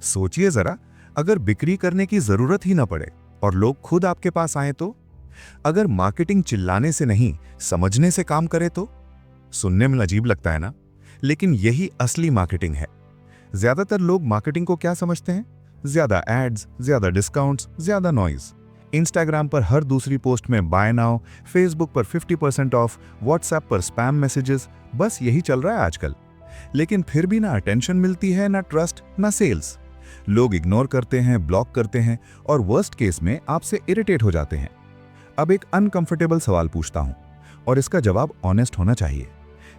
सोचिए जरा, अगर बिक्री करने की जरूरत ही ना पड़े और लोग खुद आपके पास आए तो? अगर मार्केटिंग चिल्लाने से नहीं, समझने से काम करे तो? सुनने में अजीब लगता है ना, लेकिन यही असली मार्केटिंग है। ज्यादातर लोग मार्केटिंग को क्या समझते हैं? ज्यादा एड्स, ज्यादा डिस्काउंट्स, ज्यादा नॉइज। इंस्टाग्राम पर हर दूसरी पोस्ट में बाय नाउ, फेसबुक पर 50% ऑफ, व्हाट्सएप पर स्पैम मैसेजेस, बस यही चल रहा है आजकल। लेकिन फिर भी ना अटेंशन मिलती है, ना ट्रस्ट, ना सेल्स। लोग इग्नोर करते हैं, ब्लॉक करते हैं और वर्स्ट केस में आपसे इरिटेट हो जाते हैं। अब एक अनकंफर्टेबल सवाल पूछता हूं और इसका जवाब ऑनेस्ट होना चाहिए।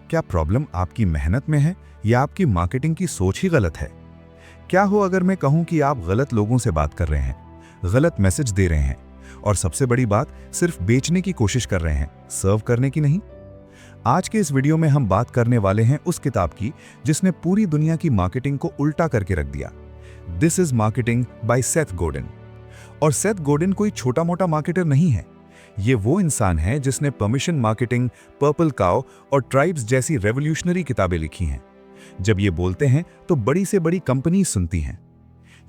क्या प्रॉब्लम आपकी मेहनत में है या आपकी मार्केटिंग की सोच ही गलत है? क्या हो अगर मैं कहूं कि आप गलत लोगों से बात कर रहे हैं, गलत मैसेज दे रहे हैं और सबसे बड़ी बात, सिर्फ बेचने की कोशिश कर रहे हैं, सर्व करने की नहीं? आज के इस वीडियो में हम बात करने वाले हैं उस किताब की जिसने पूरी दुनिया की मार्केटिंग को उल्टा करके रख दिया। This is marketing bye Seth Godin. और सेथ गोडिन कोई छोटा मोटा मार्केटर नहीं है। ये वो इंसान है जिसने परमिशन मार्केटिंग, पर्पल काउ और ट्राइब्स जैसी रेवोल्यूशनरी किताबें लिखी हैं। जब ये बोलते हैं तो बड़ी से बड़ी कंपनी सुनती हैं।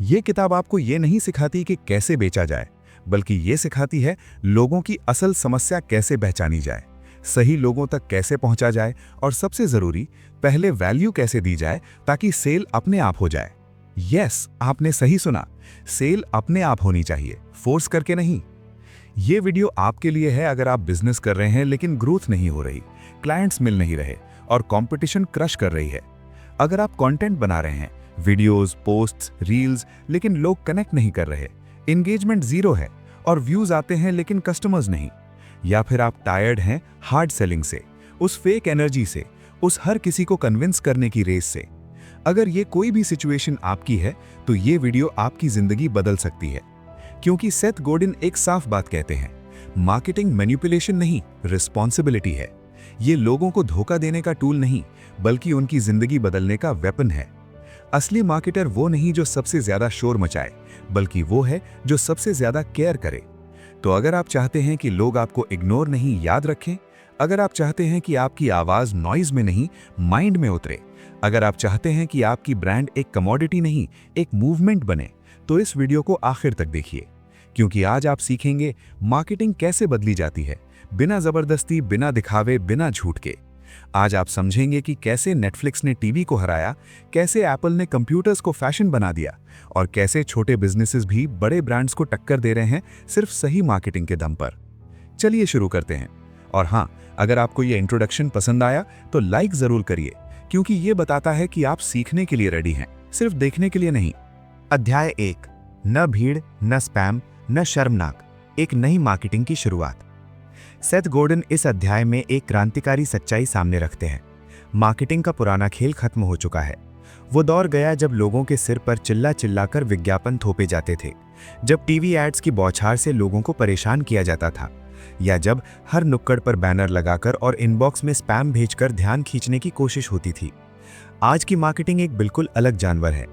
ये किताब आपको ये नहीं सिखाती कि कैसे बेचा जाए, बल्कि ये सिखाती है लोगों की असल समस्या कैसे पहचानी जाए, सही लोगों तक कैसे पहुंचा जाए और सबसे जरूरी, पहले वैल्यू कैसे दी जाए ताकि सेल अपने आप हो जाए। यस, आपने सही सुना, सेल अपने आप होनी चाहिए, फोर्स करके नहीं। ये वीडियो आपके लिए है अगर आप बिजनेस कर रहे हैं लेकिन ग्रोथ नहीं हो रही, क्लाइंट्स मिल नहीं रहे और कंपटीशन क्रश कर रही है। अगर आप कंटेंट बना रहे हैं, वीडियोस, पोस्ट्स, रील्स, लेकिन लोग कनेक्ट नहीं कर रहे, एंगेजमेंट जीरो है और व्यूज आते हैं लेकिन कस्टमर्स नहीं, या फिर आप टायर्ड हैं हार्ड सेलिंग से, उस फेक एनर्जी से, उस हर किसी को कन्विंस करने की रेस से, अगर ये कोई भी सिचुएशन आपकी है तो ये वीडियो आपकी जिंदगी बदल सकती है। क्योंकि सेथ गोडिन एक साफ बात कहते हैं, मार्केटिंग मैनिपुलेशन नहीं, रिस्पॉन्सिबिलिटी है। ये लोगों को धोखा देने का टूल नहीं, बल्कि उनकी जिंदगी बदलने का वेपन है। असली मार्केटर वो नहीं जो सबसे ज्यादा शोर मचाए, बल्कि वो है जो सबसे ज्यादा केयर करे। तो अगर आप चाहते हैं कि लोग आपको इग्नोर नहीं याद रखें, अगर आप चाहते हैं कि आपकी आवाज नॉइज में नहीं माइंड में उतरे, अगर आप चाहते हैं कि आपकी ब्रांड एक कमोडिटी नहीं एक मूवमेंट बने, तो इस वीडियो को आखिर तक देखिए। क्योंकि आज आप सीखेंगे मार्केटिंग कैसे बदली जाती है, बिना जबरदस्ती, बिना दिखावे, बिना झूठ के। आज आप समझेंगे कि कैसे नेटफ्लिक्स ने टीवी को हराया, कैसे एप्पल ने कंप्यूटर्स को फैशन बना दिया और कैसे छोटे बिजनेसेस भी बड़े ब्रांड्स को टक्कर दे रहे हैं सिर्फ सही मार्केटिंग के दम पर। चलिए शुरू करते हैं। और हाँ, अगर आपको ये इंट्रोडक्शन पसंद आया तो लाइक जरूर करिए, क्योंकि ये बताता है कि आप सीखने के लिए रेडी हैं, सिर्फ देखने के लिए नहीं। अध्याय 1, न भीड़, न स्पैम, न शर्मनाक, एक नई मार्केटिंग की शुरुआत। सेथ गोडिन इस अध्याय में एक क्रांतिकारी सच्चाई सामने रखते हैं। मार्केटिंग का पुराना खेल खत्म हो चुका है। वो दौर गया जब लोगों के सिर पर चिल्ला चिल्लाकर विज्ञापन थोपे जाते थे, जब टीवी एड्स की बौछार से लोगों को परेशान किया जाता था, या जब हर नुक्कड़ पर बैनर लगाकर और इनबॉक्स में स्पैम भेजकर ध्यान खींचने की कोशिश होती थी। आज की मार्केटिंग एक बिल्कुल अलग जानवर है।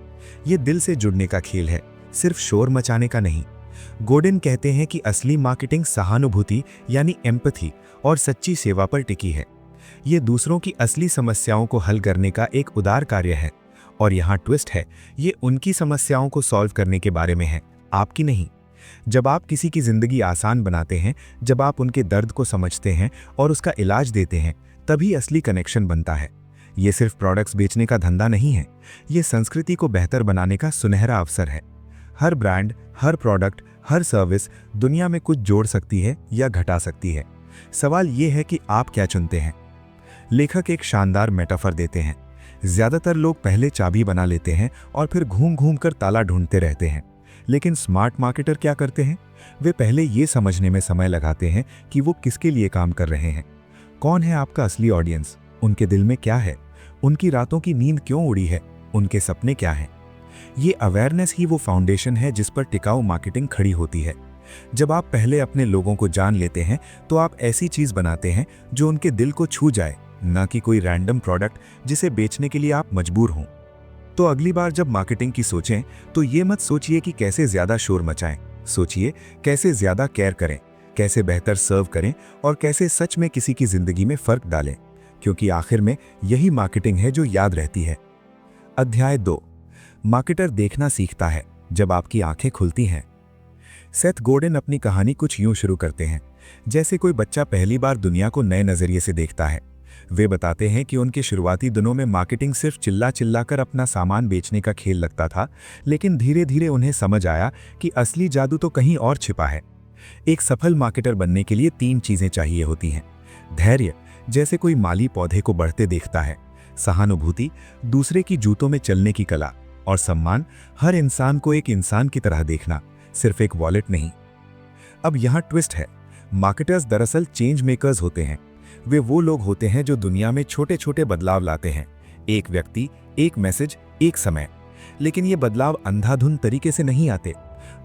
ये दिल से जुड़ने का खेल है, सिर्फ शोर मचाने का नहीं। गोडिन कहते हैं कि असली मार्केटिंग सहानुभूति यानी एम्पैथी और सच्ची सेवा पर टिकी है। ये दूसरों की असली समस्याओं को हल करने का एक उदार कार्य है। और यहाँ ट्विस्ट है, ये उनकी समस्याओं को सॉल्व करने के बारे में है, आपकी नहीं। जब आप किसी की जिंदगी आसान बनाते हैं, जब आप उनके दर्द को समझते हैं और उसका इलाज देते हैं, तभी असली कनेक्शन बनता है। ये सिर्फ प्रोडक्ट्स बेचने का धंधा नहीं है, ये संस्कृति को बेहतर बनाने का सुनहरा अवसर है। हर ब्रांड, हर प्रोडक्ट, हर सर्विस दुनिया में कुछ जोड़ सकती है या घटा सकती है। सवाल ये है कि आप क्या चुनते हैं। लेखक एक शानदार मेटाफर देते हैं। ज्यादातर लोग पहले चाबी बना लेते हैं और फिर घूम घूम कर ताला ढूंढते रहते हैं। लेकिन स्मार्ट मार्केटर क्या करते हैं? वे पहले ये समझने में समय लगाते हैं कि वो किसके लिए काम कर रहे हैं। कौन है आपका असली ऑडियंस? उनके दिल में क्या है? उनकी रातों की नींद क्यों उड़ी है? उनके सपने क्या हैं? ये अवेयरनेस ही वो फाउंडेशन है जिस पर टिकाऊ मार्केटिंग खड़ी होती है। जब आप पहले अपने लोगों को जान लेते हैं तो आप ऐसी चीज बनाते हैं जो उनके दिल को छू जाए, ना कि कोई रैंडम प्रोडक्ट जिसे बेचने के लिए आप मजबूर हों। तो अगली बार जब मार्केटिंग की सोचें तो ये मत सोचिए कि कैसे ज्यादा शोर मचाएं, सोचिए कैसे ज्यादा केयर करें, कैसे बेहतर सर्व करें और कैसे सच में किसी की जिंदगी में फर्क डालें, क्योंकि आखिर में यही मार्केटिंग है जो याद रहती है। अध्याय 2, मार्केटर देखना सीखता है जब आपकी आंखें खुलती हैं। सेथ गोर्डन अपनी कहानी कुछ यूं शुरू करते हैं जैसे कोई बच्चा पहली बार दुनिया को नए नजरिए से देखता है। वे बताते हैं कि उनके शुरुआती दिनों में मार्केटिंग सिर्फ चिल्ला चिल्ला कर अपना सामान बेचने का खेल लगता था, लेकिन धीरे धीरे उन्हें समझ आया कि असली जादू तो कहीं और छिपा है। एक सफल मार्केटर बनने के लिए 3 चीजें चाहिए होती हैं। धैर्य, जैसे कोई माली पौधे को बढ़ते देखता है। सहानुभूति, दूसरे की जूतों में चलने की कला। और सम्मान, हर इंसान को एक इंसान की तरह देखना, सिर्फ एक वॉलेट नहीं। अब यहाँ ट्विस्ट है, मार्केटर्स दरअसल चेंज मेकर्स होते हैं। वे वो लोग होते हैं जो दुनिया में छोटे छोटे बदलाव लाते हैं। एक व्यक्ति, एक मैसेज, एक समय। लेकिन ये बदलाव अंधाधुंध तरीके से नहीं आते।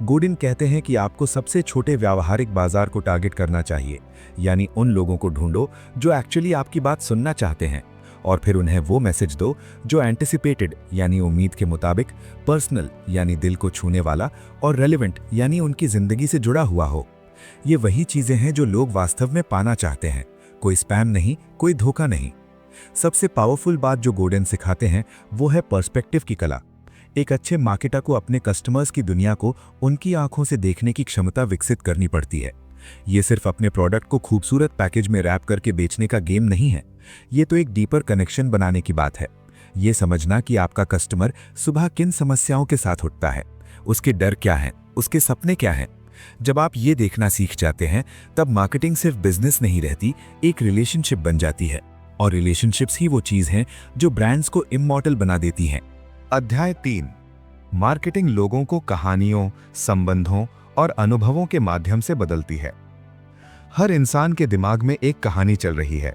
गोर्डन कहते हैं कि आपको सबसे छोटे व्यावहारिक बाजार को टारगेट करना चाहिए, यानी उन लोगों को ढूंढो जो एक्चुअली आपकी बात सुनना चाहते हैं, और फिर उन्हें वो मैसेज दो जो एंटिसिपेटेड यानी उम्मीद के मुताबिक, पर्सनल यानी दिल को छूने वाला, और रेलेवेंट यानी उनकी जिंदगी से जुड़ा हुआ हो। ये वही चीजें हैं जो लोग वास्तव में पाना चाहते हैं, कोई स्पैम नहीं, कोई धोखा नहीं। सबसे पावरफुल बात जो गोर्डन सिखाते हैं वो है पर्सपेक्टिव की कला। एक अच्छे मार्केटर को अपने कस्टमर्स की दुनिया को उनकी आंखों से देखने की क्षमता विकसित करनी पड़ती है। ये सिर्फ अपने प्रोडक्ट को खूबसूरत पैकेज में रैप करके बेचने का गेम नहीं है। ये तो एक डीपर कनेक्शन बनाने की बात है। ये समझना कि आपका कस्टमर सुबह किन समस्याओं के साथ उठता है, उसके डर क्या हैं, उसके सपने क्या हैं। जब आप ये देखना सीख जाते हैं, तब मार्केटिंग सिर्फ बिजनेस नहीं रहती, एक रिलेशनशिप बन जाती है। और रिलेशनशिप्स ही वो चीज हैं जो ब्रांड्स को इमॉर्टल बना देती हैं। अध्याय 3। मार्केटिंग लोगों को कहानियों, संबंधों और अनुभवों के माध्यम से बदलती है। हर इंसान के दिमाग में एक कहानी चल रही है,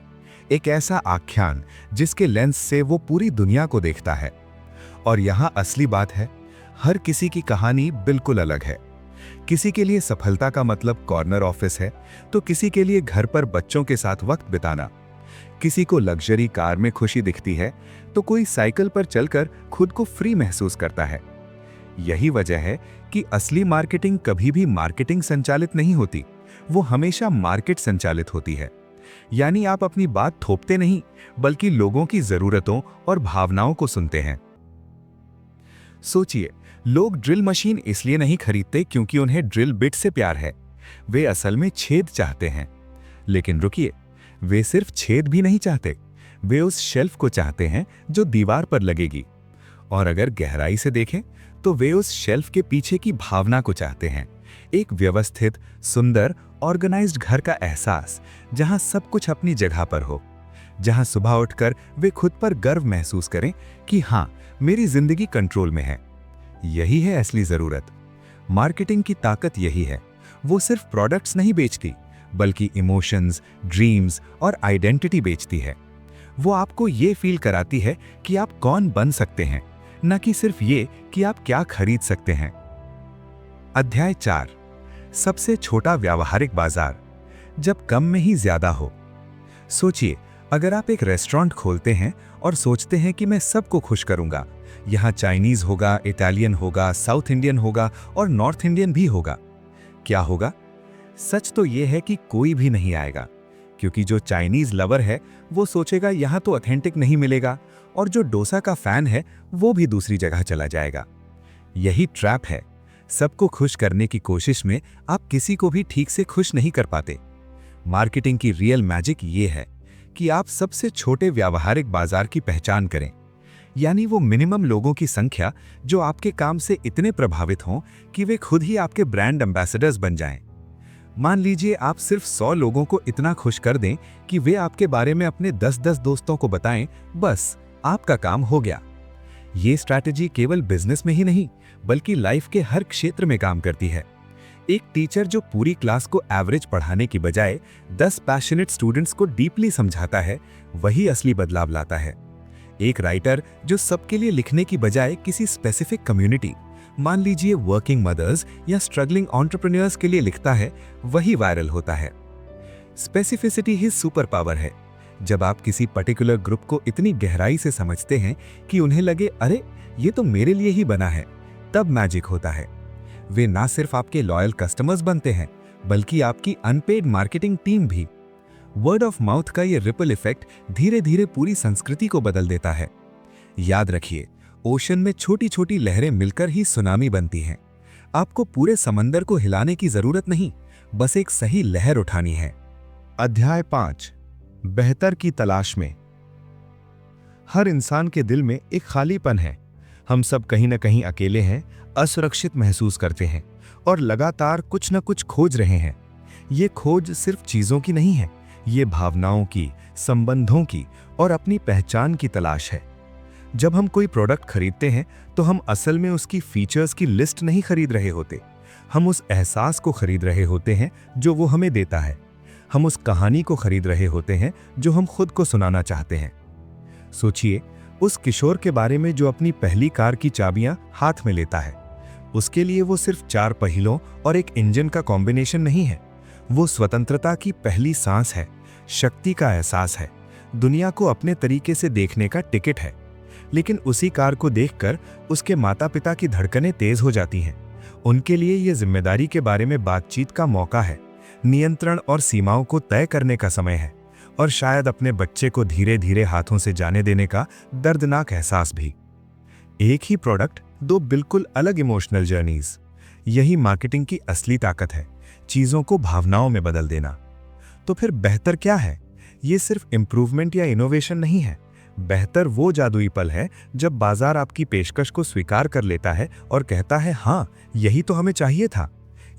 एक ऐसा आख्यान जिसके लेंस से वो पूरी दुनिया को देखता है। और यहाँ असली बात है, हर किसी की कहानी बिल्कुल अलग है। किसी के लिए सफलता का मतलब कॉर्नर ऑफिस है, तो किसी के लिए घर पर बच्चों के साथ वक्त बिताना। किसी को लग्जरी कार में खुशी दिखती है, तो कोई साइकिल पर चलकर खुद को फ्री महसूस करता है। यही वजह है कि असली मार्केटिंग कभी भी मार्केटिंग संचालित नहीं होती, वो हमेशा मार्केट संचालित होती है। यानी आप अपनी बात थोपते नहीं, बल्कि लोगों की जरूरतों और भावनाओं को सुनते हैं। सोचिए, लोग ड्रिल मशीन इसलिए नहीं खरीदते क्योंकि उन्हें ड्रिल बिट से प्यार है, वे असल में छेद चाहते हैं। लेकिन रुकिए, वे सिर्फ छेद भी नहीं चाहते, वे उस शेल्फ को चाहते हैं जो दीवार पर लगेगी। और अगर गहराई से देखें तो वे उस शेल्फ के पीछे की भावना को चाहते हैं, एक व्यवस्थित, सुंदर, ऑर्गेनाइज्ड घर का एहसास, जहां सब कुछ अपनी जगह पर हो, जहां सुबह उठकर वे खुद पर गर्व महसूस करें कि हां, मेरी जिंदगी कंट्रोल में है। यही है असली जरूरत। मार्केटिंग की ताकत यही है, वो सिर्फ प्रोडक्ट्स नहीं बेचती, बल्कि इमोशंस, ड्रीम्स और आइडेंटिटी बेचती है। वो आपको ये फील कराती है कि आप कौन बन सकते हैं, न कि सिर्फ ये कि आप क्या खरीद सकते हैं। अध्याय 4। सबसे छोटा व्यावहारिक बाजार, जब कम में ही ज्यादा हो। सोचिए, अगर आप एक रेस्टोरेंट खोलते हैं और सोचते हैं कि मैं सबको खुश करूंगा, यहाँ चाइनीज होगा, इटालियन होगा, साउथ इंडियन होगा और नॉर्थ इंडियन भी होगा, क्या होगा? सच तो यह है कि कोई भी नहीं आएगा, क्योंकि जो चाइनीज लवर है वो सोचेगा यहाँ तो ऑथेंटिक नहीं मिलेगा, और जो डोसा का फैन है वो भी दूसरी जगह चला जाएगा। यही ट्रैप है। सबको खुश करने की कोशिश में आप किसी को भी ठीक से खुश नहीं कर पाते। मार्केटिंग की रियल मैजिक ये है कि आप सबसे छोटे व्यावहारिक बाजार की पहचान करें, यानी वो मिनिमम लोगों की संख्या जो आपके काम से इतने प्रभावित हों कि वे खुद ही आपके ब्रांड एम्बेसडर्स बन जाएं। मान लीजिए आप सिर्फ 100 लोगों को इतना खुश कर दें कि वे आपके बारे में अपने 10-10 दोस्तों को बताएं, बस आपका काम हो गया। ये स्ट्रैटेजी केवल बिजनेस में ही नहीं, बल्कि लाइफ के हर क्षेत्र में काम करती है। एक टीचर जो पूरी क्लास को एवरेज पढ़ाने की बजाय 10 पैशनेट स्टूडेंट्स को डीपली समझाता है, वही असली बदलाव लाता है। एक राइटर जो सबके लिए लिखने की बजाय किसी स्पेसिफिक कम्युनिटी, मान लीजिए वर्किंग मदर्स या स्ट्रगलिंग एंटरप्रेन्योर्स के लिए लिखता है, वही वायरल होता है। स्पेसिफिसिटी ही सुपर पावर है। जब आप किसी पर्टिकुलर ग्रुप को इतनी गहराई से समझते हैं कि उन्हें लगे, अरे ये तो मेरे लिए ही बना है, तब मैजिक होता है। वे ना सिर्फ आपके लॉयल कस्टमर्स बनते हैं, बल्कि आपकी अनपेड मार्केटिंग टीम भी। वर्ड ऑफ माउथ का ये रिपल इफेक्ट धीरे धीरे पूरी संस्कृति को बदल देता है। याद रखिए, ओशन में छोटी छोटी लहरें मिलकर ही सुनामी बनती हैं। आपको पूरे समंदर को हिलाने की जरूरत नहीं, बस एक सही लहर उठानी है। अध्याय 5, बेहतर की तलाश में। हर इंसान के दिल में एक खालीपन है। हम सब कहीं न कहीं अकेले हैं, असुरक्षित महसूस करते हैं और लगातार कुछ न कुछ खोज रहे हैं। ये खोज सिर्फ चीजों की नहीं है, ये भावनाओं की, संबंधों की और अपनी पहचान की तलाश है। जब हम कोई प्रोडक्ट खरीदते हैं तो हम असल में उसकी फीचर्स की लिस्ट नहीं खरीद रहे होते, हम उस एहसास को खरीद रहे होते हैं जो वो हमें देता है। हम उस कहानी को खरीद रहे होते हैं जो हम खुद को सुनाना चाहते हैं। सोचिए उस किशोर के बारे में जो अपनी पहली कार की चाबियां हाथ में लेता है। उसके लिए वो सिर्फ 4 पहियों और एक इंजन का कॉम्बिनेशन नहीं है, वो स्वतंत्रता की पहली सांस है, शक्ति का एहसास है, दुनिया को अपने तरीके से देखने का टिकट है। लेकिन उसी कार को देखकर उसके माता पिता की धड़कनें तेज हो जाती हैं। उनके लिए यह जिम्मेदारी के बारे में बातचीत का मौका है, नियंत्रण और सीमाओं को तय करने का समय है, और शायद अपने बच्चे को धीरे धीरे हाथों से जाने देने का दर्दनाक एहसास भी। एक ही प्रोडक्ट, 2 बिल्कुल अलग इमोशनल जर्नीज। यही मार्केटिंग की असली ताकत है, चीजों को भावनाओं में बदल देना। तो फिर बेहतर क्या है? ये सिर्फ इंप्रूवमेंट या इनोवेशन नहीं है। बेहतर वो जादुई पल है जब बाजार आपकी पेशकश को स्वीकार कर लेता है और कहता है, हाँ, यही तो हमें चाहिए था।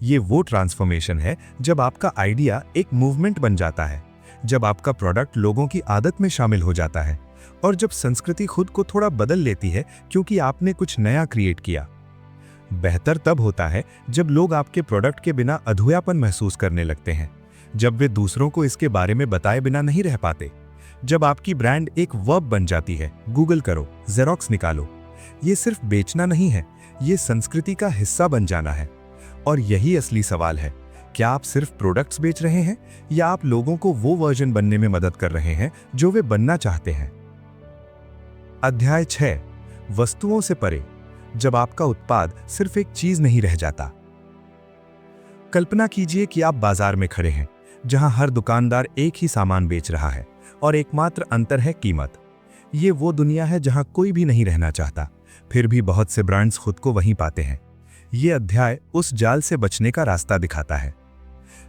ये वो ट्रांसफॉर्मेशन है जब आपका आइडिया एक मूवमेंट बन जाता है, जब आपका प्रोडक्ट लोगों की आदत में शामिल हो जाता है, और जब संस्कृति खुद को थोड़ा बदल लेती है क्योंकि आपने कुछ नया क्रिएट किया। बेहतर तब होता है जब लोग आपके प्रोडक्ट के बिना अधूरापन महसूस करने लगते हैं, जब वे दूसरों को इसके बारे में बताए बिना नहीं रह पाते, जब आपकी ब्रांड एक वर्ब बन जाती है। गूगल करो, जेरोक्स निकालो। ये सिर्फ बेचना नहीं है, ये संस्कृति का हिस्सा बन जाना है। और यही असली सवाल है, क्या आप सिर्फ प्रोडक्ट्स बेच रहे हैं या आप लोगों को वो वर्जन बनने में मदद कर रहे हैं जो वे बनना चाहते हैं? अध्याय 6, वस्तुओं से परे, जब आपका उत्पाद सिर्फ एक चीज नहीं रह जाता। कल्पना कीजिए कि आप बाजार में खड़े हैं, जहां हर दुकानदार एक ही सामान बेच रहा है और एकमात्र अंतर है कीमत। ये वो दुनिया है जहां कोई भी नहीं रहना चाहता, फिर भी बहुत से ब्रांड्स खुद को वहीं पाते हैं। ये अध्याय उस जाल से बचने का रास्ता दिखाता है।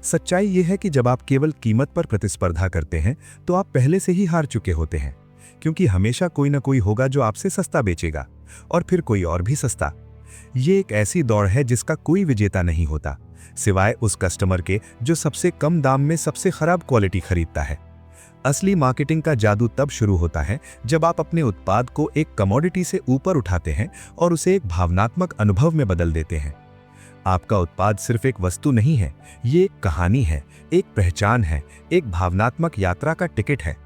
सच्चाई ये है कि जब आप केवल कीमत पर प्रतिस्पर्धा करते हैं तो आप पहले से ही हार चुके होते हैं, क्योंकि हमेशा कोई ना कोई होगा जो आपसे सस्ता बेचेगा, और फिर कोई और भी सस्ता। ये एक ऐसी दौड़ है जिसका कोई विजेता नहीं होता, सिवाय उस कस्टमर के जो सबसे कम दाम में सबसे खराब क्वालिटी खरीदता है। असली मार्केटिंग का जादू तब शुरू होता है जब आप अपने उत्पाद को एक कमोडिटी से ऊपर उठाते हैं और उसे एक भावनात्मक अनुभव में बदल देते हैं। आपका उत्पाद सिर्फ एक वस्तु नहीं है, ये एक कहानी है, एक पहचान है, एक भावनात्मक यात्रा का टिकट है।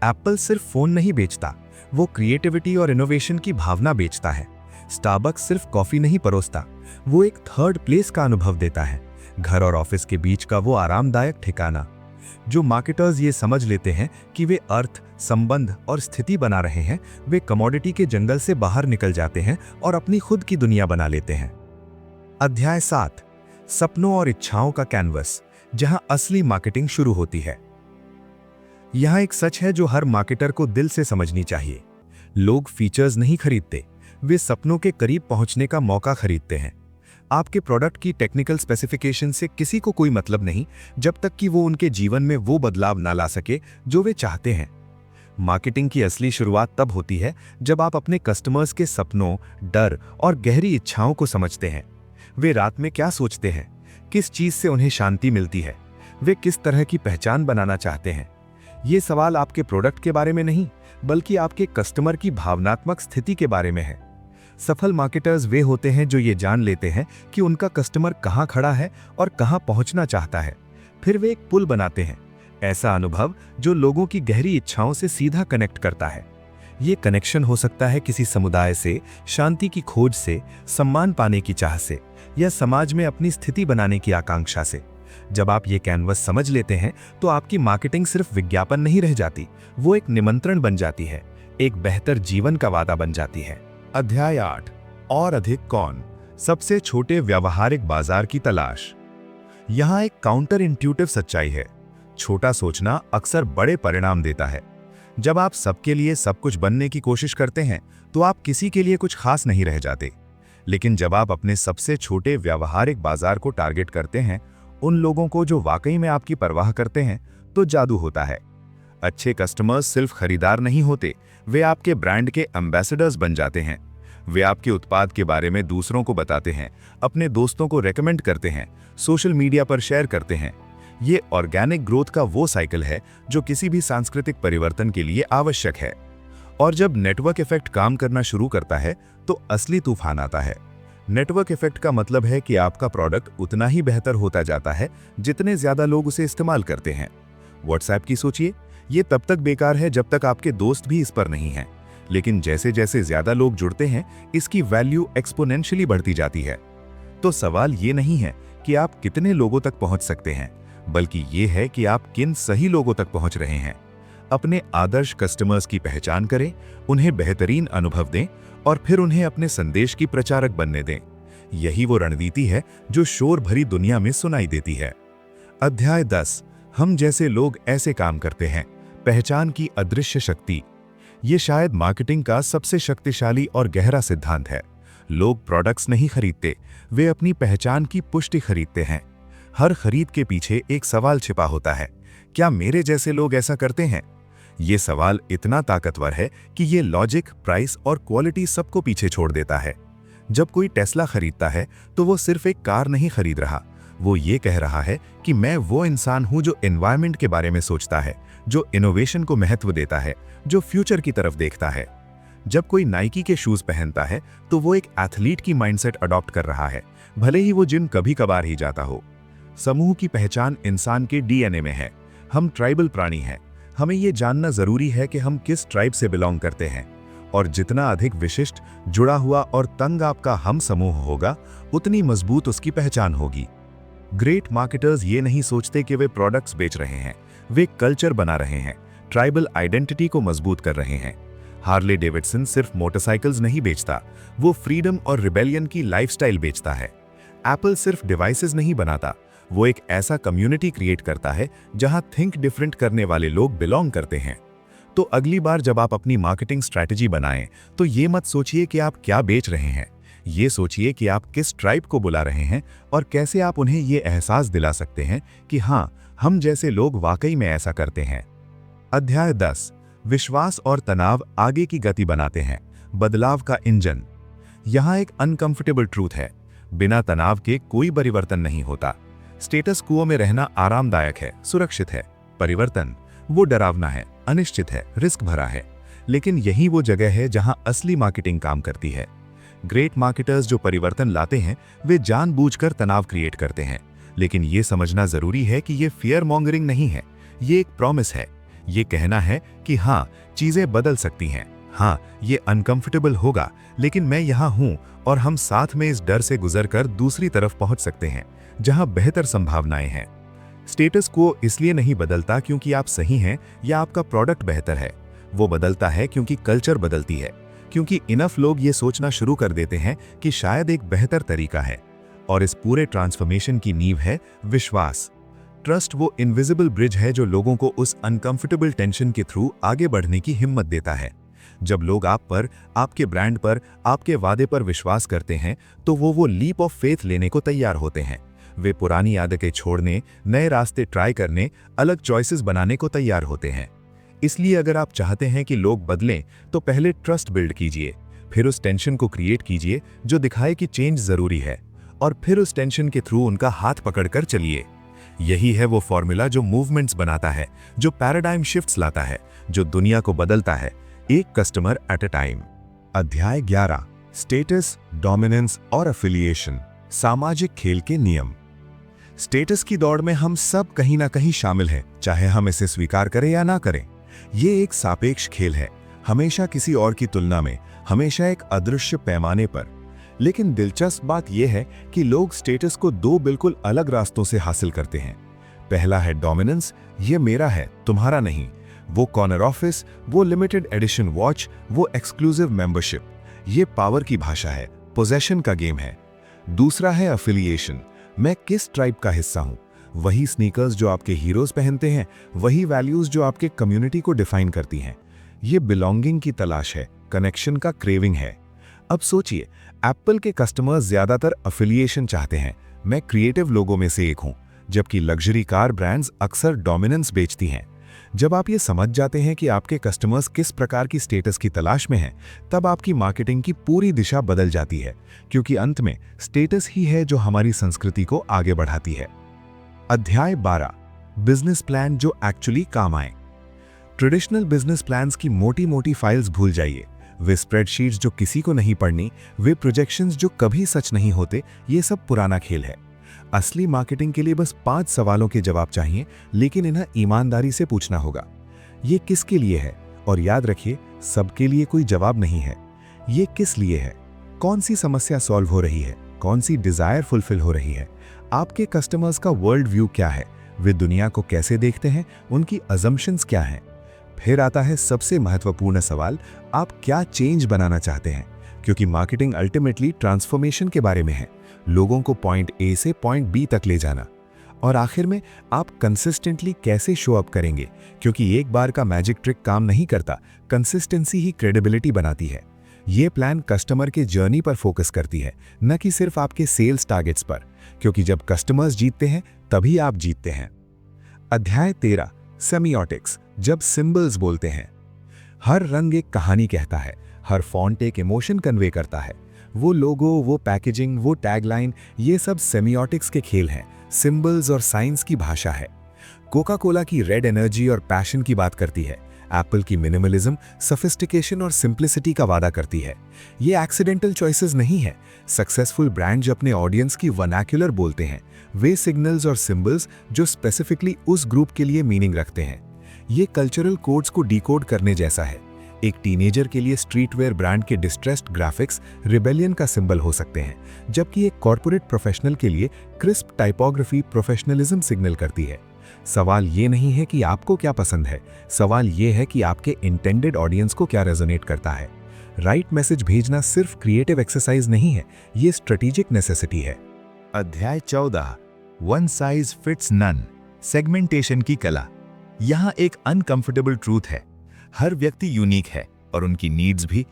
एप्पल सिर्फ फोन नहीं बेचता, वो क्रिएटिविटी और इनोवेशन की भावना बेचता है। स्टारबक्स सिर्फ कॉफी नहीं परोसता, वो एक थर्ड प्लेस का अनुभव देता है, घर और ऑफिस के बीच का वो आरामदायक ठिकाना। जो मार्केटर्स ये समझ लेते हैं कि वे अर्थ, संबंध और स्थिति बना रहे हैं, वे कमोडिटी के जंगल से बाहर निकल जाते हैं और अपनी खुद की दुनिया बना लेते हैं। अध्याय 7, सपनों और इच्छाओं का कैनवस, जहां असली मार्केटिंग शुरू होती है। यहां एक सच है जो हर मार्केटर को दिल से समझनी चाहिए। लोग फीचर्स नहीं खरीदते, वे सपनों के करीब पहुंचने का मौका खरीदते हैं। आपके प्रोडक्ट की टेक्निकल स्पेसिफिकेशन से किसी को कोई मतलब नहीं जब तक कि वो उनके जीवन में वो बदलाव ना ला सके जो वे चाहते हैं। मार्केटिंग की असली शुरुआत तब होती है जब आप अपने कस्टमर्स के सपनों, डर और गहरी इच्छाओं को समझते हैं। वे रात में क्या सोचते हैं, किस चीज से उन्हें शांति मिलती है, वे किस तरह की पहचान बनाना चाहते हैं। ये सवाल आपके प्रोडक्ट के बारे में नहीं, बल्कि आपके कस्टमर की भावनात्मक स्थिति के बारे में है। सफल मार्केटर्स वे होते हैं जो ये जान लेते हैं कि उनका कस्टमर कहां खड़ा है और कहां पहुंचना चाहता है, फिर वे एक पुल बनाते हैं, ऐसा अनुभव जो लोगों की गहरी इच्छाओं से सीधा कनेक्ट करता है। ये कनेक्शन हो सकता है किसी समुदाय से, शांति की खोज से, सम्मान पाने की चाह से, या समाज में अपनी स्थिति बनाने की आकांक्षा से। जब आप ये कैनवस समझ लेते हैं तो आपकी मार्केटिंग सिर्फ विज्ञापन नहीं रह जाती, वो एक निमंत्रण बन जाती है, एक बेहतर जीवन का वादा बन जाती है। अध्याय 8, और अधिक कौन, सबसे छोटे व्यावहारिक बाजार की तलाश। यहां एक काउंटर इंट्यूटिव सच्चाई है, छोटा सोचना अक्सर बड़े परिणाम देता है। जब आप सबके लिए सब कुछ बनने की कोशिश करते हैं तो आप किसी के लिए कुछ खास नहीं रह जाते। लेकिन जब आप अपने सबसे छोटे व्यावहारिक बाजार को टारगेट करते हैं, उन लोगों को जो वाकई में आपकी परवाह करते हैं, तो जादू होता है। अच्छे कस्टमर्स सिर्फ खरीदार नहीं होते, वे आपके ब्रांड के एम्बेसडर्स बन जाते हैं। वे आपके उत्पाद के बारे में दूसरों को बताते हैं, अपने दोस्तों को रेकमेंड करते हैं, सोशल मीडिया पर शेयर करते हैं। ये ऑर्गेनिक ग्रोथ का वो साइकिल है जो किसी भी सांस्कृतिक परिवर्तन के लिए आवश्यक है। और जब नेटवर्क इफेक्ट काम करना शुरू करता है तो असली तूफान आता है। नेटवर्क इफेक्ट का मतलब है कि आपका प्रोडक्ट उतना ही बेहतर होता जाता है जितने ज्यादा लोग उसे इस्तेमाल करते हैं। व्हाट्सएप की सोचिए, ये तब तक बेकार है जब तक आपके दोस्त भी इस पर नहीं हैं, लेकिन जैसे जैसे ज्यादा लोग जुड़ते हैं, इसकी वैल्यू एक्सपोनेंशियली बढ़ती जाती है। तो सवाल ये नहीं है कि आप कितने लोगों तक पहुंच सकते हैं, बल्कि ये है कि आप किन सही लोगों तक पहुंच रहे हैं। अपने आदर्श कस्टमर्स की पहचान करें, उन्हें बेहतरीन अनुभव दें और फिर उन्हें अपने संदेश की प्रचारक बनने दें। यही वो रणनीति है जो शोर भरी दुनिया में सुनाई देती है। अध्याय 10, हम जैसे लोग ऐसे काम करते हैं, पहचान की अदृश्य शक्ति। ये शायद मार्केटिंग का सबसे शक्तिशाली और गहरा सिद्धांत है। लोग प्रोडक्ट्स नहीं खरीदते, वे अपनी पहचान की पुष्टि खरीदते हैं। हर खरीद के पीछे एक सवाल छिपा होता है, क्या मेरे जैसे लोग ऐसा करते हैं? ये सवाल इतना ताकतवर है कि ये लॉजिक, प्राइस और क्वालिटी सबको पीछे छोड़ देता है। जब कोई टेस्ला खरीदता है तो वो सिर्फ एक कार नहीं खरीद रहा, वो ये कह रहा है कि मैं वो इंसान हूं जो एनवायरनमेंट के बारे में सोचता है, जो इनोवेशन को महत्व देता है, जो फ्यूचर की तरफ देखता है। जब कोई नाइकी के शूज पहनता है तो वो एक एथलीट की माइंडसेट अडॉप्ट कर रहा है, भले ही वो जिम कभी कभार ही जाता हो। समूह की पहचान इंसान के डीएनए में है। हम ट्राइबल प्राणी हैं। हमें ये जानना जरूरी है कि हम किस ट्राइब से बिलोंग करते हैं, और जितना अधिक विशिष्ट, जुड़ा हुआ और तंग आपका हम समूह होगा, उतनी मजबूत उसकी पहचान होगी। ग्रेट मार्केटर्स ये नहीं सोचते कि वे प्रोडक्ट्स बेच रहे हैं, वे कल्चर बना रहे हैं, ट्राइबल आइडेंटिटी को मजबूत कर रहे हैं। हार्ले डेविडसन सिर्फ मोटरसाइकिल्स नहीं बेचता, वो फ्रीडम और रिबेलियन की लाइफस्टाइल बेचता है। एप्पल सिर्फ डिवाइसेस नहीं बनाता, वो एक ऐसा कम्युनिटी क्रिएट करता है जहां थिंक डिफरेंट करने वाले लोग बिलोंग करते हैं। तो अगली बार जब आप अपनी मार्केटिंग स्ट्रैटेजी बनाएं, तो ये मत सोचिए कि आप क्या बेच रहे हैं, ये सोचिए कि आप किस ट्राइब को बुला रहे हैं और कैसे आप उन्हें ये एहसास दिला सकते हैं कि हाँ, हम जैसे लोग वाकई में ऐसा करते हैं। अध्याय 10, विश्वास और तनाव आगे की गति बनाते हैं, बदलाव का इंजन। यहां एक अनकंफर्टेबल ट्रूथ है, बिना तनाव के कोई परिवर्तन नहीं होता। स्टेटस क्वो में रहना आरामदायक है, सुरक्षित है। परिवर्तन वो डरावना है, अनिश्चित है, रिस्क भरा है। लेकिन यही वो जगह है जहां असली मार्केटिंग काम करती है। ग्रेट मार्केटर्स जो परिवर्तन लाते हैं, वे जानबूझकर तनाव क्रिएट करते हैं। लेकिन ये समझना जरूरी है कि ये फियर मॉन्गरिंग नहीं है, ये एक प्रॉमिस है। ये कहना है कि हाँ, चीजें बदल सकती हैं, हाँ, ये अनकंफर्टेबल होगा, लेकिन मैं यहाँ हूँ और हम साथ में इस डर से गुजरकर दूसरी तरफ पहुंच सकते हैं जहां बेहतर संभावनाएं हैं। स्टेटस क्वो इसलिए नहीं बदलता क्योंकि आप सही हैं या आपका प्रोडक्ट बेहतर है, वो बदलता है क्योंकि कल्चर बदलती है, क्योंकि इनफ लोग ये सोचना शुरू कर देते हैं कि शायद एक बेहतर तरीका है। और इस पूरे ट्रांसफॉर्मेशन की नींव है विश्वास। ट्रस्ट वो इनविजिबल ब्रिज है जो लोगों को उस अनकंफर्टेबल टेंशन के थ्रू आगे बढ़ने की हिम्मत देता है। जब लोग आप पर, आपके ब्रांड पर, आपके वादे पर विश्वास करते हैं, तो वो लीप ऑफ फेथ लेने को तैयार होते हैं। वे पुरानी आदतें छोड़ने, नए रास्ते ट्राई करने, अलग चॉइसेस बनाने को तैयार होते हैं। इसलिए अगर आप चाहते हैं कि लोग बदलें, तो पहले ट्रस्ट बिल्ड कीजिए, फिर उस टेंशन को क्रिएट कीजिए जो दिखाए कि चेंज जरूरी है, और फिर उस टेंशन के थ्रू उनका हाथ पकड़कर चलिए। यही है वो फॉर्मूला जो मूवमेंट्स बनाता है, जो पैराडाइम शिफ्ट्स लाता है, जो दुनिया को बदलता है, एक कस्टमर एट अ टाइम। अध्याय 11, स्टेटस, डोमिनेंस और एफिलिएशन, सामाजिक खेल के नियम। स्टेटस की दौड़ में हम सब कहीं ना कहीं शामिल हैं, चाहे हम इसे स्वीकार करें या ना करें। ये एक सापेक्ष खेल है, हमेशा किसी और की तुलना में, हमेशा एक अदृश्य पैमाने पर। लेकिन दिलचस्प बात यह है कि लोग स्टेटस को दो बिल्कुल अलग रास्तों से हासिल करते हैं। पहला है डोमिनेंस, ये मेरा है, तुम्हारा नहीं। वो कॉर्नर ऑफिस, वो लिमिटेड एडिशन वॉच, वो एक्सक्लूसिव मेंबरशिप, ये पावर की भाषा है, पोजेशन का गेम है। दूसरा है अफिलिएशन, मैं किस ट्राइब का हिस्सा हूं। वही स्नीकर्स जो आपके हीरोज पहनते हैं, वही वैल्यूज जो आपके कम्युनिटी को डिफाइन करती हैं। ये बिलोंगिंग की तलाश है, कनेक्शन का क्रेविंग है। अब सोचिए, एप्पल के कस्टमर्स ज्यादातर अफिलिएशन चाहते हैं, मैं क्रिएटिव लोगों में से एक हूं, जबकि लग्जरी कार ब्रांड्स अक्सर डोमिनेंस बेचती हैं। जब आप ये समझ जाते हैं कि आपके कस्टमर्स किस प्रकार की स्टेटस की तलाश में हैं, तब आपकी मार्केटिंग की पूरी दिशा बदल जाती है, क्योंकि अंत में स्टेटस ही है जो हमारी संस्कृति को आगे बढ़ाती है। अध्याय 12, बिजनेस प्लान जो एक्चुअली काम आए। ट्रेडिशनल बिजनेस प्लान्स की मोटी मोटी फाइल्स भूल जाइए, वे स्प्रेडशीट्स जो किसी को नहीं पढ़नी, वे प्रोजेक्शंस जो कभी सच नहीं होते, ये सब पुराना खेल है। असली मार्केटिंग के लिए बस 5 सवालों के जवाब चाहिए, लेकिन इन्हें ईमानदारी से पूछना होगा। ये किसके लिए है? और याद रखिए, सबके लिए कोई जवाब नहीं है। ये किस लिए है? कौन सी समस्या सॉल्व हो रही है? कौन सी डिजायर फुलफिल हो रही है? आपके कस्टमर्स का वर्ल्ड व्यू क्या है? वे दुनिया को कैसे देखते हैं? उनकी अजम्पशंस क्या हैं? फिर आता है सबसे महत्वपूर्ण सवाल, आप क्या चेंज बनाना चाहते हैं? क्योंकि मार्केटिंग अल्टीमेटली ट्रांसफॉर्मेशन के बारे में है, लोगों को पॉइंट ए से पॉइंट बी तक ले जाना। और आखिर में आप कंसिस्टेंटली कैसे शो अप करेंगे, क्योंकि एक बार का मैजिक ट्रिक काम नहीं करता, कंसिस्टेंसी ही क्रेडिबिलिटी बनाती है। ये प्लान कस्टमर के जर्नी पर फोकस करती है, न कि सिर्फ आपके सेल्स टारगेट्स पर, क्योंकि जब कस्टमर्स जीतते हैं तभी आप जीतते हैं। अध्याय 13, सेमियोटिक्स, जब सिंबल्स बोलते हैं। हर रंग एक कहानी कहता है, हर फॉन्ट एक इमोशन कन्वे करता है। वो लोगो, वो पैकेजिंग, वो टैगलाइन, ये सब सेमियोटिक्स के खेल हैं, सिंबल्स और साइंस की भाषा है। कोका कोला की रेड एनर्जी और पैशन की बात करती है, एप्पल की मिनिमलिज्म, सोफिस्टिकेशन और सिंप्लिसिटी का वादा करती है। ये एक्सीडेंटल चॉइसेस नहीं है। सक्सेसफुल ब्रांड जो अपने ऑडियंस की वर्नाक्युलर बोलते हैं, वे सिग्नल्स और सिंबल्स जो स्पेसिफिकली उस ग्रुप के लिए मीनिंग रखते हैं। ये कल्चरल कोड्स को डिकोड करने जैसा है। एक टीनेजर के लिए स्ट्रीटवेयर ब्रांड के डिस्ट्रेस्ड ग्राफिक्स रिबेलियन का सिंबल हो सकते हैं, जबकि एक कॉर्पोरेट प्रोफेशनल के लिए क्रिस्प टाइपोग्राफी प्रोफेशनलिज्म सिग्नल करती है। सवाल ये नहीं है कि आपको क्या पसंद है, सवाल ये है कि आपके इंटेंडेड ऑडियंस को क्या रेजोनेट करता है। राइट मैसेज भेजना सिर्फ क्रिएटिव एक्सरसाइज नहीं है, ये स्ट्रेटेजिक नेसेसिटी है। अध्याय 14, one size fits none, segmentation की कला। यहाँ एक अनकंफर्टेबल ट्रूथ है, हर व्यक्ति यूनिक है और उनकी नीड्स भी।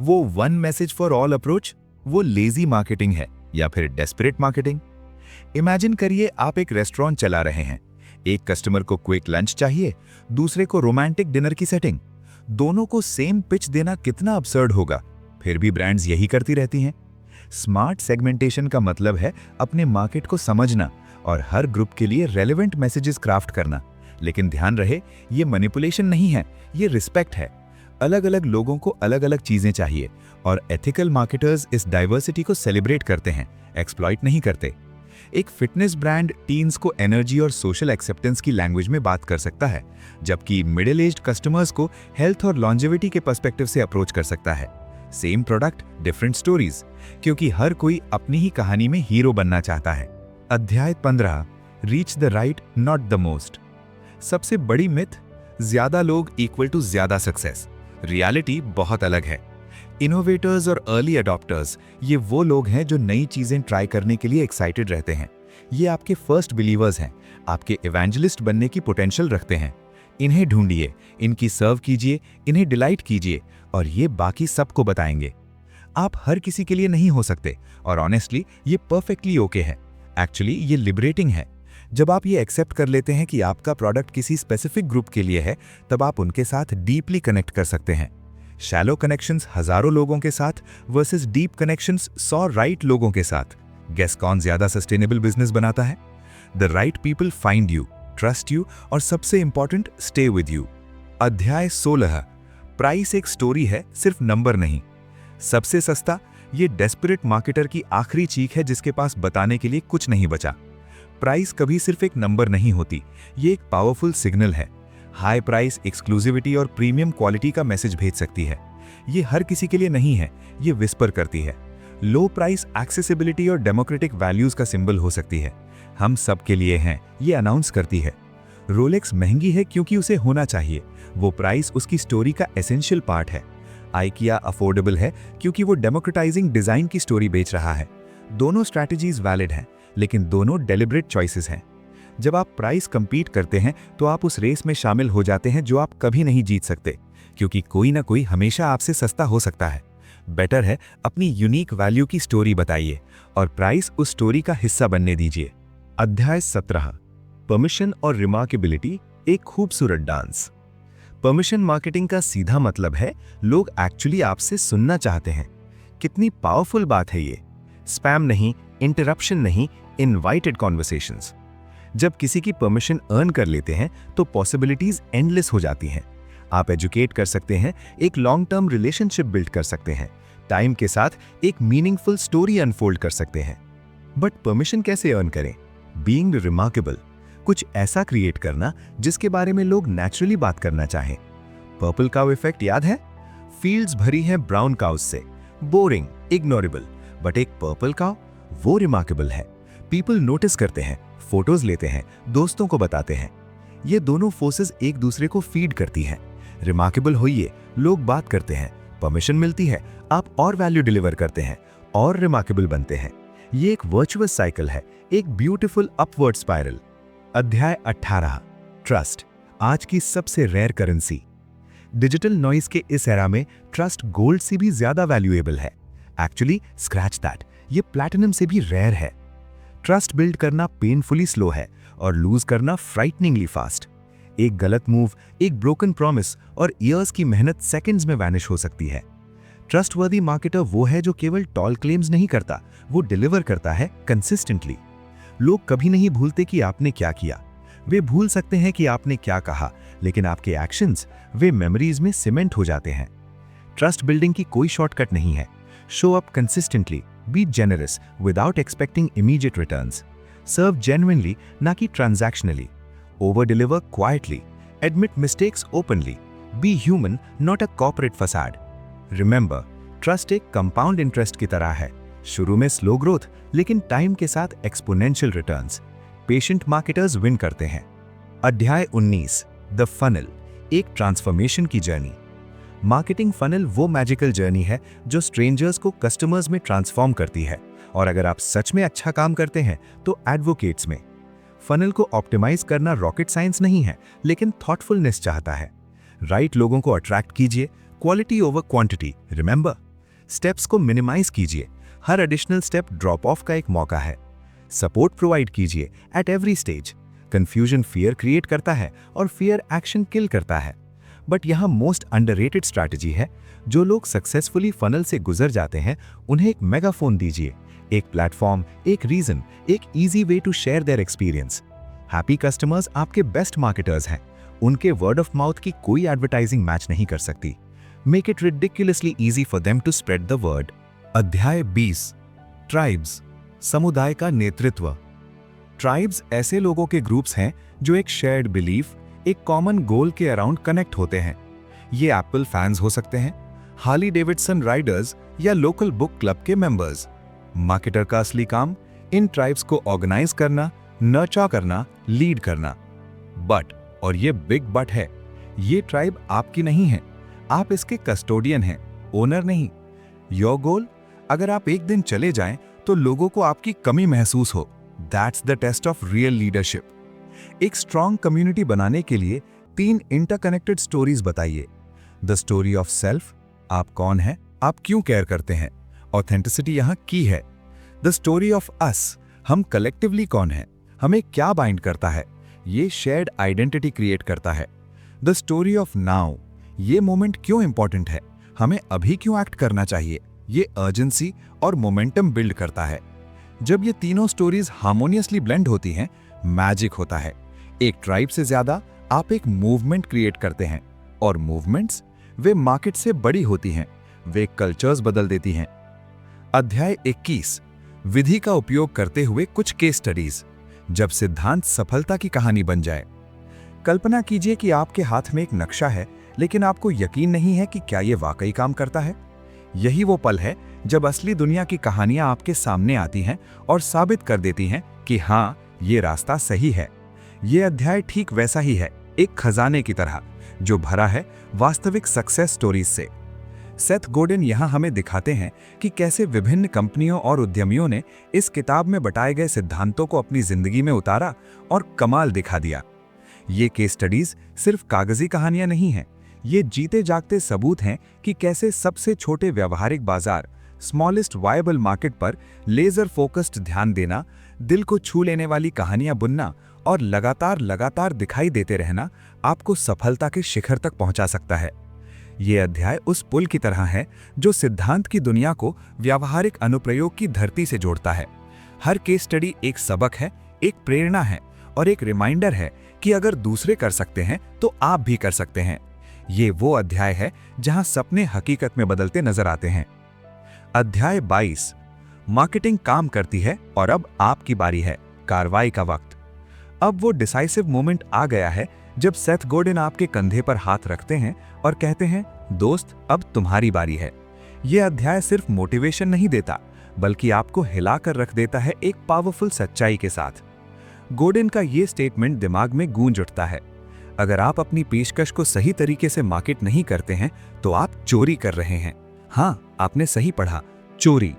वो one message for all approach, वो लेजी मार्केटिंग है या फिर डेस्परेट मार्केटिंग। इमेजिन करिए आप एक रेस्टोरेंट चला रहे हैं, एक कस्टमर को क्विक लंच चाहिए, दूसरे को रोमांटिक डिनर की सेटिंग। दोनों को सेम पिच देना कितना अब्सर्ड होगा, फिर भी ब्रांड्स यही करती रहती हैं। स्मार्ट सेगमेंटेशन का मतलब है अपने मार्केट को समझना और हर ग्रुप के लिए रेलेवेंट मैसेजेस क्राफ्ट करना। लेकिन ध्यान रहे, ये मैनिपुलेशन नहीं है, ये रिस्पेक्ट है। अलग अलग लोगों को अलग अलग चीजें चाहिए और एथिकल मार्केटर्स इस डाइवर्सिटी को सेलिब्रेट करते हैं, एक्सप्लॉइट नहीं करते। एक फिटनेस ब्रांड टीन्स को एनर्जी और सोशल एक्सेप्टेंस की लैंग्वेज में बात कर सकता है, जबकि मिडिल एज्ड कस्टमर्स को हेल्थ और लॉन्जेविटी के पर्सपेक्टिव से अप्रोच कर सकता है। सेम प्रोडक्ट, डिफरेंट स्टोरीज, क्योंकि हर कोई अपनी ही कहानी में हीरो बनना चाहता है। अध्याय 15, reach the right not the most. सबसे बड़ी मिथ, ज्यादा लोग इक्वल टू ज्यादा सक्सेस। रियलिटी बहुत अलग है। इनोवेटर्स और अर्ली अडॉप्टर्स, ये वो लोग हैं जो नई चीजें ट्राई करने के लिए एक्साइटेड रहते हैं। ये आपके फर्स्ट बिलीवर्स हैं, आपके इवेंजलिस्ट बनने की पोटेंशियल रखते हैं। इन्हें ढूंढिए, इनकी सर्व कीजिए, इन्हें डिलाइट कीजिए और ये बाकी सबको बताएंगे। आप हर किसी के लिए नहीं हो सकते और ऑनेस्टली ये परफेक्टली ओके है। एक्चुअली ये लिबरेटिंग है। जब आप ये एक्सेप्ट कर लेते हैं कि आपका प्रोडक्ट किसी स्पेसिफिक ग्रुप के लिए है, तब आप उनके साथ डीपली कनेक्ट कर सकते हैं। शैलो कनेक्शंस हजारों लोगों के साथ वर्सेस डीप कनेक्शंस 100 राइट लोगों के साथ। गेस कौन ज्यादा सस्टेनेबल बिजनेस बनाता है? The right people find you, trust you और सबसे इंपॉर्टेंट, स्टे विद यू। अध्याय 16, प्राइस एक स्टोरी है, सिर्फ नंबर नहीं। सबसे सस्ता, ये डेस्परेट मार्केटर की आखिरी चीख है जिसके पास बताने के लिए कुछ नहीं बचा। प्राइस कभी सिर्फ एक नंबर नहीं होती, ये एक पावरफुल सिग्नल है। हाई प्राइस एक्सक्लूसिविटी और प्रीमियम क्वालिटी का मैसेज भेज सकती है। ये हर किसी के लिए नहीं है, ये विस्पर करती है। लो प्राइस एक्सेसिबिलिटी और डेमोक्रेटिक वैल्यूज का सिंबल हो सकती है। हम सब के लिए हैं, ये अनाउंस करती है। रोलेक्स महंगी है क्योंकि उसे होना चाहिए, वो प्राइस उसकी स्टोरी का एसेंशियल पार्ट है। आइकिया अफोर्डेबल है क्योंकि वो डेमोक्रेटाइजिंग डिजाइन की स्टोरी बेच रहा है। दोनों स्ट्रैटेजीज वैलिड हैं, लेकिन दोनों डेलिब्रेट चॉइसेस हैं। जब आप प्राइस कंपीट करते हैं तो आप उस रेस में शामिल हो जाते हैं जो आप कभी नहीं जीत सकते, क्योंकि कोई ना कोई हमेशा आपसे सस्ता हो सकता है। बेटर है अपनी यूनिक वैल्यू की स्टोरी बताइए और प्राइस उस स्टोरी का हिस्सा बनने दीजिए। अध्याय 17, परमिशन और रिमार्केबिलिटी, एक खूबसूरत डांस। परमिशन मार्केटिंग का सीधा मतलब है लोग एक्चुअली आपसे सुनना चाहते हैं। कितनी पावरफुल बात है ये। स्पैम नहीं, इंटरप्शन नहीं, इनवाइटेड कॉन्वर्सेशंस। जब किसी की परमिशन अर्न कर लेते हैं तो पॉसिबिलिटीज एंडलेस हो जाती हैं। आप एजुकेट कर सकते हैं, एक लॉन्ग टर्म रिलेशनशिप बिल्ड कर सकते हैं, टाइम के साथ एक मीनिंगफुल स्टोरी अनफोल्ड कर सकते हैं। बट परमिशन कैसे अर्न करें? बीइंग रिमार्केबल, कुछ ऐसा क्रिएट करना जिसके बारे में लोग नेचुरली बात करना चाहें। पर्पल काउ इफेक्ट याद है? फील्ड्स भरी हैं ब्राउन काउस से, बोरिंग, इग्नोरेबल, बट एक पर्पल काउ, वो रिमार्केबल है। पीपल नोटिस करते हैं, फोटोज लेते हैं, दोस्तों को बताते हैं। ये दोनों फोर्सेस एक दूसरे को फीड करती हैं। रिमार्केबल होइए, लोग बात करते हैं, परमिशन मिलती है, आप और वैल्यू डिलीवर करते हैं और रिमार्केबल बनते हैं। ये एक वर्चुअस साइकिल है, एक ब्यूटीफुल अपवर्ड स्पाइरल। अध्याय 18, ट्रस्ट, आज की सबसे रेयर करेंसी। डिजिटल नॉइस के इस एरा में ट्रस्ट गोल्ड से भी ज्यादा वैल्यूएबल है। एक्चुअली स्क्रैच दैट, ये प्लैटिनम से भी रेयर है। ट्रस्ट बिल्ड करना पेनफुली स्लो है और लूज करना फ्राइटनिंगली फास्ट। एक गलत मूव, एक ब्रोकन प्रॉमिस और ईयर्स की मेहनत सेकंड्स में वैनिश हो सकती है। ट्रस्टवर्दी मार्केटर वो है जो केवल टॉल क्लेम्स नहीं करता, वो डिलीवर करता है कंसिस्टेंटली। लोग कभी नहीं भूलते कि आपने क्या किया। वे भूल सकते हैं कि आपने क्या कहा, लेकिन आपके एक्शंस वे मेमोरीज में सीमेंट हो जाते हैं। ट्रस्ट बिल्डिंग की कोई शॉर्टकट नहीं है। Show up consistently, be generous without expecting immediate returns, serve genuinely ना कि transactionally, over deliver quietly, admit mistakes openly, be human not a corporate facade. Remember, trust एक कंपाउंड इंटरेस्ट की तरह है। शुरू में स्लो ग्रोथ, लेकिन टाइम के साथ exponential returns. Patient marketers win करते हैं। अध्याय 19, द फनल, एक ट्रांसफॉर्मेशन की जर्नी। मार्केटिंग फनल वो मैजिकल जर्नी है जो स्ट्रेंजर्स को कस्टमर्स में ट्रांसफॉर्म करती है, और अगर आप सच में अच्छा काम करते हैं तो एडवोकेट्स में। फनल को ऑप्टिमाइज करना रॉकेट साइंस नहीं है, लेकिन थॉटफुलनेस चाहता है। राइट लोगों को अट्रैक्ट कीजिए, quality over quantity. Remember, steps को मिनिमाइज कीजिए, हर एडिशनल स्टेप ड्रॉप ऑफ का एक मौका है। सपोर्ट प्रोवाइड कीजिए at every stage. Confusion fear create करता है और फियर एक्शन किल करता है। बट यहाँ मोस्ट अंडररेटेड स्ट्रैटेजी है, जो लोग सक्सेसफुली फनल से गुजर जाते हैं उन्हें एक मेगाफोन दीजिए, एक प्लेटफॉर्म, एक रीजन, एक easy way to share their experience. Happy customers आपके बेस्ट मार्केटर्स हैं। उनके वर्ड ऑफ माउथ की कोई एडवर्टाइजिंग मैच नहीं कर सकती। Make it ridiculously easy for them to spread the word. अध्याय 20, ट्राइब्स, समुदाय का नेतृत्व। ट्राइब्स ऐसे लोगों के ग्रुप्स हैं जो एक शेयर्ड बिलीफ, एक कॉमन गोल के अराउंड कनेक्ट होते हैं। ये एप्पल फैंस हो सकते हैं, हार्ली डेविडसन राइडर्स या लोकल बुक क्लब के मेंबर्स। मार्केटर का असली काम इन ट्राइब्स को ऑर्गेनाइज करना, नर्चर करना, लीड करना। बट, और ये बिग बट है, ये ट्राइब आपकी नहीं है, आप इसके कस्टोडियन हैं, ओनर नहीं। योर गोल, अगर आप एक दिन चले जाएं तो लोगों को आपकी कमी महसूस हो। That's the test of real leadership. एक स्ट्रॉन्ग कम्युनिटी बनाने के लिए 3 इंटरकनेक्टेड स्टोरीज बताइए। द स्टोरी ऑफ सेल्फ, आप कौन हैं, आप क्यों केयर करते हैं, ऑथेंटिसिटी यहाँ की है। द स्टोरी ऑफ अस, हम कलेक्टिवली कौन हैं, हमें क्या बाइंड करता है, ये शेयर्ड आइडेंटिटी क्रिएट करता है। द स्टोरी ऑफ नाउ, ये मोमेंट क्यों इंपॉर्टेंट है, हमें अभी क्यों एक्ट करना चाहिए, ये अर्जेंसी और मोमेंटम बिल्ड करता है। जब ये तीनों स्टोरीज हार्मोनियसली ब्लेंड होती हैं, मैजिक होता है। एक ट्राइब से ज्यादा आप एक मूवमेंट क्रिएट करते हैं, और मूवमेंट्स वे मार्केट से बड़ी होती हैं, वे कल्चर्स बदल देती हैं। अध्याय 21, विधि का उपयोग करते हुए कुछ केस स्टडीज, जब सिद्धांत सफलता की कहानी बन जाए। कल्पना कीजिए कि आपके हाथ में एक नक्शा है, लेकिन आपको यकीन नहीं है कि क्या यह वाकई काम करता है। यही वो पल है जब असली दुनिया की कहानियां आपके सामने आती हैं और साबित कर देती हैं कि हाँ, ये रास्ता सही है। ये अध्याय ठीक वैसा ही है, एक खजाने की तरह, जो भरा है वास्तविक सक्सेस स्टोरीज से। सेथ गोर्डन यहाँ हमें दिखाते हैं कि कैसे विभिन्न कंपनियों और उद्यमियों ने इस किताब में बताए गए सिद्धांतों को अपनी जिंदगी में उतारा और कमाल दिखा दिया। ये केस स्टडीज सिर्फ कागजी कहानियां नहीं हैं, ये जीते जागते सबूत हैं कि कैसे सबसे छोटे व्यावहारिक बाजार, स्मॉलेस्ट वायबल मार्केट पर लेजर फोकस्ड ध्यान देना, दिल को छू लेने वाली कहानियां बुनना और लगातार दिखाई देते रहना आपको सफलता के शिखर तक पहुंचा सकता है। ये अध्याय उस पुल की तरह है जो सिद्धांत की दुनिया को व्यावहारिक अनुप्रयोग की धरती से जोड़ता है। हर केस स्टडी एक सबक है, एक प्रेरणा है और एक रिमाइंडर है कि अगर दूसरे कर सकते हैं तो आप भी कर सकते हैं। ये वो अध्याय है जहां सपने हकीकत में बदलते नजर आते हैं। अध्याय 22, मार्केटिंग काम करती है और अब आपकी बारी है, कार्रवाई का वक्त। अब वो डिसाइसिव मोमेंट आ गया है जब सेथ गोर्डन आपके कंधे पर हाथ रखते हैं और कहते हैं, दोस्त अब तुम्हारी बारी है। यह अध्याय सिर्फ मोटिवेशन नहीं देता, बल्कि आपको हिलाकर रख देता है एक पावरफुल सच्चाई के साथ। गोर्डन का ये स्टेटमेंट दिमाग में गूंज उठता है, अगर आप अपनी पेशकश को सही तरीके से मार्केट नहीं करते हैं तो आप चोरी कर रहे हैं। हाँ, आपने सही पढ़ा, चोरी।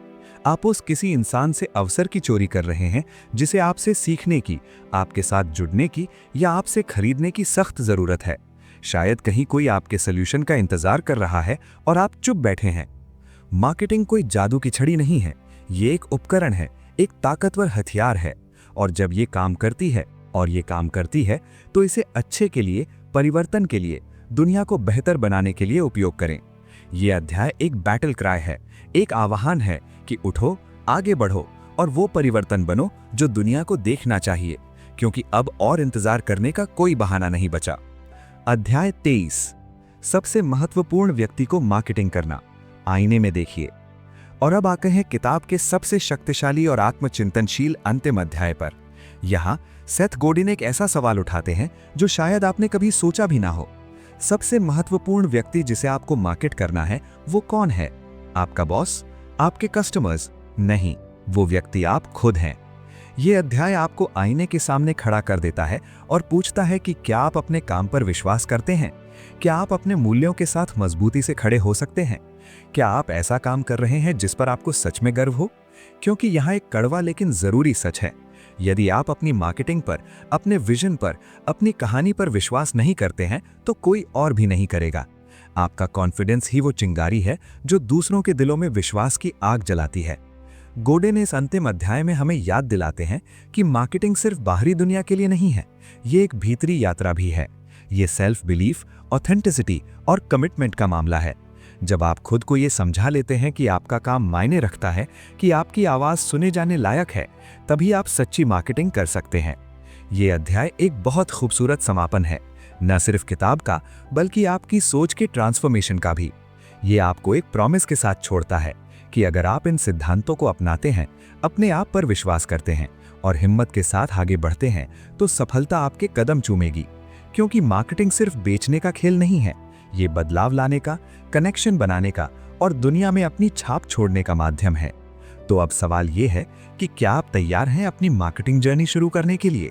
आप उस किसी इंसान से अवसर की चोरी कर रहे हैं जिसे आपसे सीखने की, आपके साथ जुड़ने की या आपसे खरीदने की सख्त जरूरत है। शायद कहीं कोई आपके सॉल्यूशन का इंतजार कर रहा है और आप चुप बैठे हैं। मार्केटिंग कोई जादू की छड़ी नहीं है, ये एक उपकरण है, एक ताकतवर हथियार है और जब ये काम करती है तो इसे अच्छे के लिए, परिवर्तन के लिए, दुनिया को बेहतर बनाने के लिए उपयोग करें। ये अध्याय एक बैटल क्राई है, एक आह्वान है कि उठो, आगे बढ़ो और वो परिवर्तन बनो जो दुनिया को देखना चाहिए, क्योंकि अब और इंतजार करने का कोई बहाना नहीं बचा। अध्याय 23, सबसे महत्वपूर्ण व्यक्ति को मार्केटिंग करना, आईने में देखिए। और अब आते हैं किताब के सबसे शक्तिशाली और आत्मचिंतनशील अंतिम अध्याय पर। यहाँ सेथ गोर्डन एक ऐसा सवाल उठाते हैं जो शायद आपने कभी सोचा भी ना हो। सबसे महत्वपूर्ण व्यक्ति जिसे आपको मार्केट करना है वो कौन है? आपका बॉस? आपके कस्टमर्स? नहीं, वो व्यक्ति आप खुद हैं। ये अध्याय आपको आईने के सामने खड़ा कर देता है और पूछता है कि क्या आप अपने काम पर विश्वास करते हैं? क्या आप अपने मूल्यों के साथ मजबूती से खड़े हो सकते हैं? क्या आप ऐसा काम कर रहे हैं जिस पर आपको सच में गर्व हो? क्योंकि यहाँ एक कड़वा लेकिन जरूरी सच है, यदि आप अपनी मार्केटिंग पर, अपने विजन पर, अपनी कहानी पर विश्वास नहीं करते हैं तो कोई और भी नहीं करेगा। आपका कॉन्फिडेंस ही वो चिंगारी है जो दूसरों के दिलों में विश्वास की आग जलाती है। गोर्डन इस अंतिम अध्याय में हमें याद दिलाते हैं कि मार्केटिंग सिर्फ बाहरी दुनिया के लिए नहीं है, ये एक भीतरी यात्रा भी है। ये सेल्फ बिलीफ, ऑथेंटिसिटी और कमिटमेंट का मामला है। जब आप खुद को ये समझा लेते हैं कि आपका काम मायने रखता है, कि आपकी आवाज सुने जाने लायक है, तभी आप सच्ची मार्केटिंग कर सकते हैं। ये अध्याय एक बहुत खूबसूरत समापन है, न सिर्फ किताब का बल्कि आपकी सोच के ट्रांसफॉर्मेशन का भी। ये आपको एक प्रॉमिस के साथ छोड़ता है कि अगर आप इन सिद्धांतों को अपनाते हैं, अपने आप पर विश्वास करते हैं और हिम्मत के साथ आगे बढ़ते हैं तो सफलता आपके कदम चूमेगी। क्योंकि मार्केटिंग सिर्फ बेचने का खेल नहीं है, ये बदलाव लाने का, कनेक्शन बनाने का और दुनिया में अपनी छाप छोड़ने का माध्यम है। तो अब सवाल ये है कि क्या आप तैयार हैं अपनी मार्केटिंग जर्नी शुरू करने के लिए?